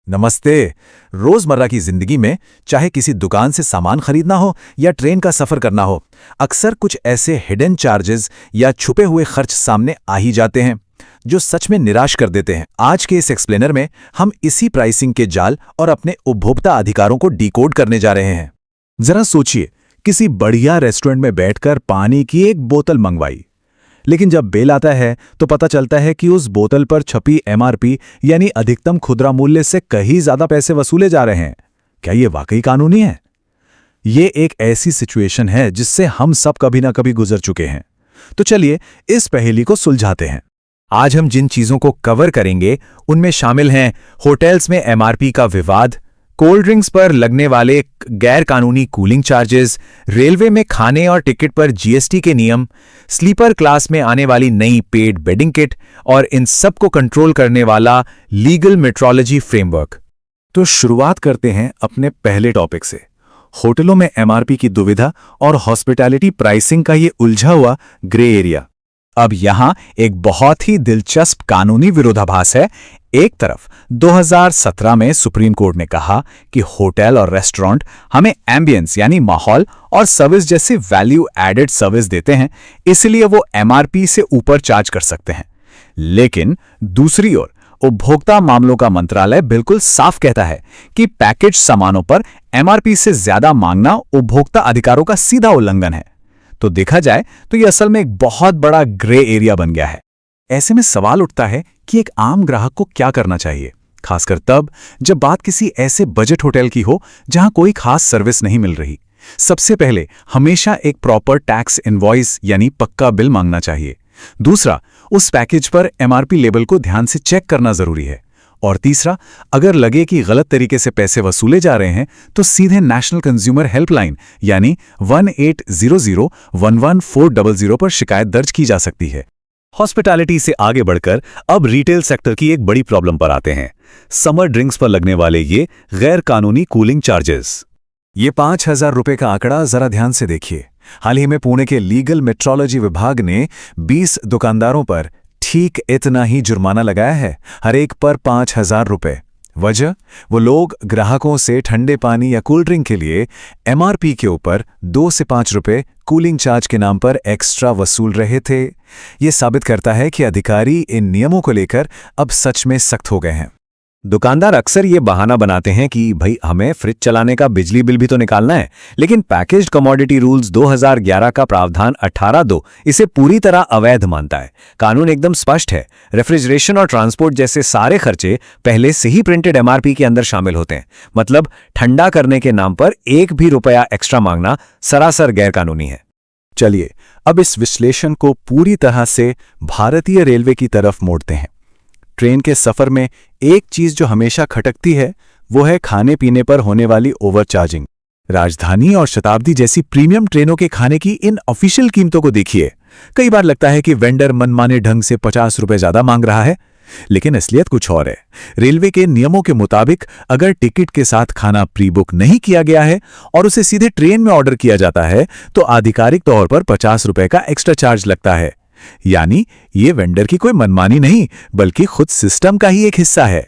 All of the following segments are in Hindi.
नमस्ते। रोजमर्रा की जिंदगी में चाहे किसी दुकान से सामान खरीदना हो या ट्रेन का सफर करना हो, अक्सर कुछ ऐसे हिडन चार्जेस या छुपे हुए खर्च सामने आ ही जाते हैं जो सच में निराश कर देते हैं। आज के इस एक्सप्लेनर में हम इसी प्राइसिंग के जाल और अपने उपभोक्ता अधिकारों को डिकोड करने जा रहे हैं। जरा सोचिए, किसी बढ़िया रेस्टोरेंट में बैठकर पानी की एक बोतल मंगवाई, लेकिन जब बिल आता है तो पता चलता है कि उस बोतल पर छपी एमआरपी यानी अधिकतम खुदरा मूल्य से कहीं ज्यादा पैसे वसूले जा रहे हैं। क्या ये वाकई कानूनी है? ये एक ऐसी सिचुएशन है जिससे हम सब कभी ना कभी गुजर चुके हैं। तो चलिए इस पहेली को सुलझाते हैं। आज हम जिन चीजों को कवर करेंगे उनमें शामिल हैं होटल्स में एमआरपी का विवाद, कोल्ड ड्रिंक्स पर लगने वाले गैर कानूनी कूलिंग चार्जेस, रेलवे में खाने और टिकट पर जीएसटी के नियम, स्लीपर क्लास में आने वाली नई पेड बेडिंग किट और इन सब को कंट्रोल करने वाला लीगल मेट्रोलॉजी फ्रेमवर्क। तो शुरुआत करते हैं अपने पहले टॉपिक से, होटलों में एमआरपी की दुविधा और हॉस्पिटैलिटी प्राइसिंग का ये उलझा हुआ ग्रे एरिया। अब यहां एक बहुत ही दिलचस्प कानूनी विरोधाभास है। एक तरफ 2017 में सुप्रीम कोर्ट ने कहा कि होटल और रेस्टोरेंट हमें एम्बियंस यानी माहौल और सर्विस जैसी वैल्यू एडेड सर्विस देते हैं, इसलिए वो एमआरपी से ऊपर चार्ज कर सकते हैं। लेकिन दूसरी ओर उपभोक्ता मामलों का मंत्रालय बिल्कुल साफ कहता है कि पैकेज सामानों पर एमआरपी से ज्यादा मांगना उपभोक्ता अधिकारों का सीधा उल्लंघन है। तो देखा जाए तो यह असल में एक बहुत बड़ा ग्रे एरिया बन गया है। ऐसे में सवाल उठता है कि एक आम ग्राहक को क्या करना चाहिए, खासकर तब जब बात किसी ऐसे बजट होटल की हो जहां कोई खास सर्विस नहीं मिल रही। सबसे पहले हमेशा एक प्रॉपर टैक्स इनवॉइस यानी पक्का बिल मांगना चाहिए। दूसरा, उस पैकेज पर एमआरपी लेबल को ध्यान से चेक करना जरूरी है। और तीसरा, अगर लगे कि गलत तरीके से पैसे वसूले जा रहे हैं तो सीधे नेशनल कंज्यूमर हेल्पलाइन यानी 1800-11-400 पर शिकायत दर्ज की जा सकती है। हॉस्पिटैलिटी से आगे बढ़कर अब रिटेल सेक्टर की एक बड़ी प्रॉब्लम पर आते हैं, समर ड्रिंक्स पर लगने वाले ये गैर कानूनी कूलिंग चार्जेस। ये 5,000 रुपए का आंकड़ा जरा ध्यान से देखिए। हाल ही में पुणे के लीगल मेट्रोलॉजी विभाग ने 20 दुकानदारों पर ठीक इतना ही जुर्माना लगाया है, हर एक पर 5,000 रुपए। वजह, वो लोग ग्राहकों से ठंडे पानी या कोल्ड ड्रिंक के लिए एमआरपी के ऊपर 2 से 5 रुपए कूलिंग चार्ज के नाम पर एक्स्ट्रा वसूल रहे थे। ये साबित करता है कि अधिकारी इन नियमों को लेकर अब सच में सख्त हो गए हैं। दुकानदार अक्सर ये बहाना बनाते हैं कि भाई हमें फ्रिज चलाने का बिजली बिल भी तो निकालना है, लेकिन पैकेज्ड कमोडिटी रूल्स 2011 का प्रावधान 18(2) इसे पूरी तरह अवैध मानता है। कानून एकदम स्पष्ट है, रेफ्रिजरेशन और ट्रांसपोर्ट जैसे सारे खर्चे पहले से ही प्रिंटेड एमआरपी के अंदर शामिल होते हैं। मतलब ठंडा करने के नाम पर एक भी रुपया एक्स्ट्रा मांगना सरासर गैरकानूनी है। चलिए अब इस विश्लेषण को पूरी तरह से भारतीय रेलवे की तरफ मोड़ते हैं। ट्रेन के सफर में एक चीज जो हमेशा खटकती है वो है खाने पीने पर होने वाली ओवरचार्जिंग। राजधानी और शताब्दी जैसी प्रीमियम ट्रेनों के खाने की इन ऑफिशियल कीमतों को देखिए। कई बार लगता है कि वेंडर मनमाने ढंग से 50 रुपए ज्यादा मांग रहा है, लेकिन असलियत कुछ और है। रेलवे के नियमों के मुताबिक अगर टिकट के साथ खाना प्री बुक नहीं किया गया है और उसे सीधे ट्रेन में ऑर्डर किया जाता है तो आधिकारिक तौर पर 50 रुपए का एक्स्ट्रा चार्ज लगता है। यानी ये वेंडर की कोई मनमानी नहीं बल्कि खुद सिस्टम का ही एक हिस्सा है।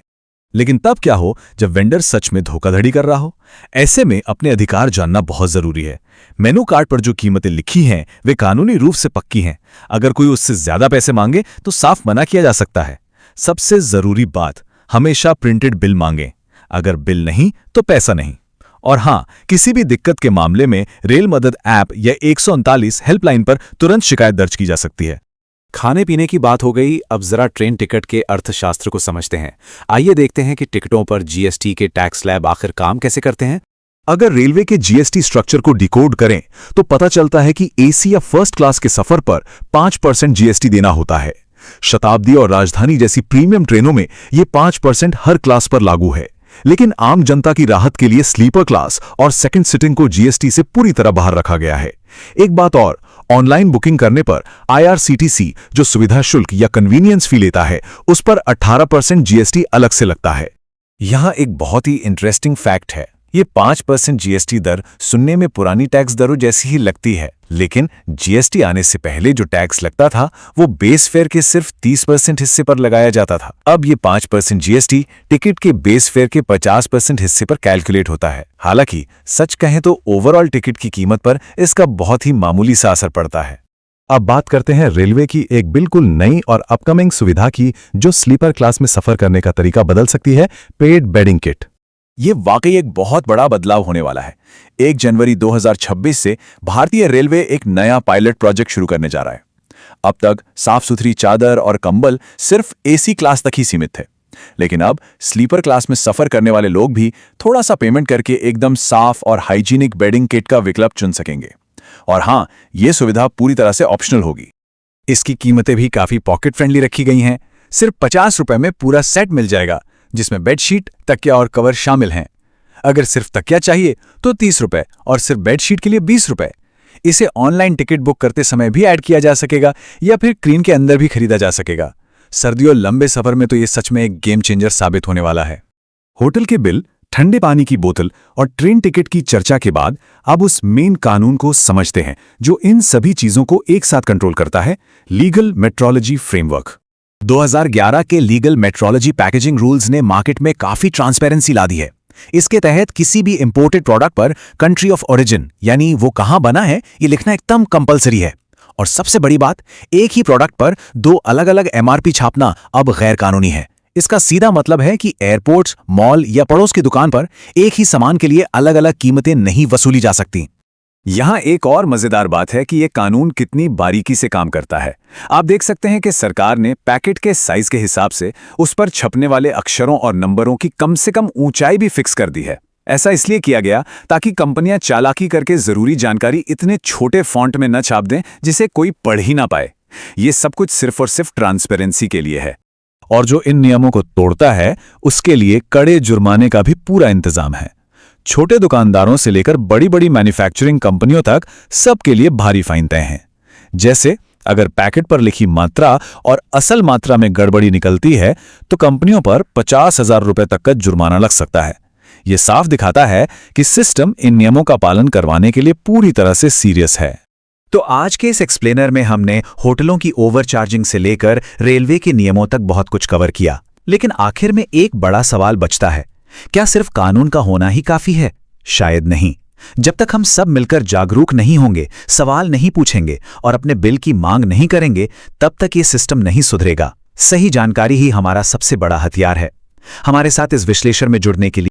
लेकिन तब क्या हो जब वेंडर सच में धोखाधड़ी कर रहा हो? ऐसे में अपने अधिकार जानना बहुत जरूरी है। मेनू कार्ड पर जो कीमतें लिखी हैं वे कानूनी रूप से पक्की हैं। अगर कोई उससे ज्यादा पैसे मांगे तो साफ मना किया जा सकता है। सबसे जरूरी बात, हमेशा प्रिंटेड बिल मांगें। अगर बिल नहीं तो पैसा नहीं। और हां, किसी भी दिक्कत के मामले में रेल मदद ऐप या 139 हेल्पलाइन पर तुरंत शिकायत दर्ज की जा सकती है। खाने पीने की बात हो गई, अब जरा ट्रेन टिकट के अर्थशास्त्र को समझते हैं। आइए देखते हैं कि टिकटों पर जीएसटी के टैक्स स्लैब आखिर काम कैसे करते हैं। अगर रेलवे के जीएसटी स्ट्रक्चर को डिकोड करें तो पता चलता है कि एसी या फर्स्ट क्लास के सफर पर 5% जीएसटी देना होता है। शताब्दी और राजधानी जैसी प्रीमियम ट्रेनों में ये 5% हर क्लास पर लागू है। लेकिन आम जनता की राहत के लिए स्लीपर क्लास और सेकंड सिटिंग को जीएसटी से पूरी तरह बाहर रखा गया है। एक बात और, ऑनलाइन बुकिंग करने पर आईआरसीटीसी जो सुविधा शुल्क या कन्वीनियंस फी लेता है उस पर 18% जीएसटी अलग से लगता है। यहां एक बहुत ही इंटरेस्टिंग फैक्ट है, ये 5% जीएसटी दर सुनने में पुरानी टैक्स दरों जैसी ही लगती है, लेकिन जीएसटी आने से पहले जो टैक्स लगता था वो बेस फेयर के सिर्फ 30% हिस्से पर लगाया जाता था। अब ये 5% जीएसटी टिकट के बेस फेयर के 50% हिस्से पर कैलकुलेट होता है। हालांकि सच कहें तो ओवरऑल टिकट की कीमत पर इसका बहुत ही मामूली सा असर पड़ता है। अब बात करते हैं रेलवे की एक बिल्कुल नई और अपकमिंग सुविधा की जो स्लीपर क्लास में सफर करने का तरीका बदल सकती है, पेड बेडिंग किट। ये वाकई एक बहुत बड़ा बदलाव होने वाला है। 1 जनवरी 2026 से भारतीय रेलवे एक नया पायलट प्रोजेक्ट शुरू करने जा रहा है। अब तक साफ सुथरी चादर और कंबल सिर्फ एसी क्लास तक ही सीमित थे, लेकिन अब स्लीपर क्लास में सफर करने वाले लोग भी थोड़ा सा पेमेंट करके एकदम साफ और हाइजीनिक बेडिंग किट का विकल्प चुन सकेंगे। और हाँ, ये सुविधा पूरी तरह से ऑप्शनल होगी। इसकी कीमतें भी काफी पॉकेट फ्रेंडली रखी गई हैं। सिर्फ 50 रुपए में पूरा सेट मिल जाएगा, जिसमें बेडशीट, तकिया और कवर शामिल हैं। अगर सिर्फ तकिया चाहिए तो 30 रुपए और सिर्फ बेडशीट के लिए 20 रुपए। इसे ऑनलाइन टिकट बुक करते समय भी ऐड किया जा सकेगा या फिर क्रीन के अंदर भी खरीदा जा सकेगा। सर्दियों लंबे सफर में तो ये सच में एक गेम चेंजर साबित होने वाला है। होटल के बिल, ठंडे पानी की बोतल और ट्रेन टिकट की चर्चा के बाद अब उस मेन कानून को समझते हैं जो इन सभी चीजों को एक साथ कंट्रोल करता है, लीगल मेट्रोलॉजी फ्रेमवर्क। 2011 के लीगल मेट्रोलॉजी पैकेजिंग रूल्स ने मार्केट में काफी ट्रांसपेरेंसी ला दी है। इसके तहत किसी भी इंपोर्टेड प्रोडक्ट पर कंट्री ऑफ ओरिजिन यानी वो कहां बना है ये लिखना एकदम कंपलसरी है। और सबसे बड़ी बात, एक ही प्रोडक्ट पर 2 अलग-अलग एमआरपी छापना अब गैर कानूनी है। इसका सीधा मतलब है कि एयरपोर्ट्स, मॉल या पड़ोस की दुकान पर एक ही सामान के लिए अलग-अलग कीमतें नहीं वसूली जा सकती। यहां एक और मजेदार बात है कि यह कानून कितनी बारीकी से काम करता है। आप देख सकते हैं कि सरकार ने पैकेट के साइज के हिसाब से उस पर छपने वाले अक्षरों और नंबरों की कम से कम ऊंचाई भी फिक्स कर दी है। ऐसा इसलिए किया गया ताकि कंपनियां चालाकी करके जरूरी जानकारी इतने छोटे फॉन्ट में न छाप दें जिसे कोई पढ़ ही ना पाए। ये सब कुछ सिर्फ और सिर्फ ट्रांसपेरेंसी के लिए है। और जो इन नियमों को तोड़ता है उसके लिए कड़े जुर्माने का भी पूरा इंतजाम है। छोटे दुकानदारों से लेकर बड़ी बड़ी मैन्युफैक्चरिंग कंपनियों तक सबके लिए भारी फाइन तय हैं। जैसे अगर पैकेट पर लिखी मात्रा और असल मात्रा में गड़बड़ी निकलती है तो कंपनियों पर 50,000 रुपए तक का जुर्माना लग सकता है। यह साफ दिखाता है कि सिस्टम इन नियमों का पालन करवाने के लिए पूरी तरह से सीरियस है। तो आज के इस एक्सप्लेनर में हमने होटलों की ओवरचार्जिंग से लेकर रेलवे के नियमों तक बहुत कुछ कवर किया, लेकिन आखिर में एक बड़ा सवाल बचता है, क्या सिर्फ कानून का होना ही काफी है? शायद नहीं। जब तक हम सब मिलकर जागरूक नहीं होंगे, सवाल नहीं पूछेंगे और अपने बिल की मांग नहीं करेंगे, तब तक ये सिस्टम नहीं सुधरेगा। सही जानकारी ही हमारा सबसे बड़ा हथियार है। हमारे साथ इस विश्लेषण में जुड़ने के लिए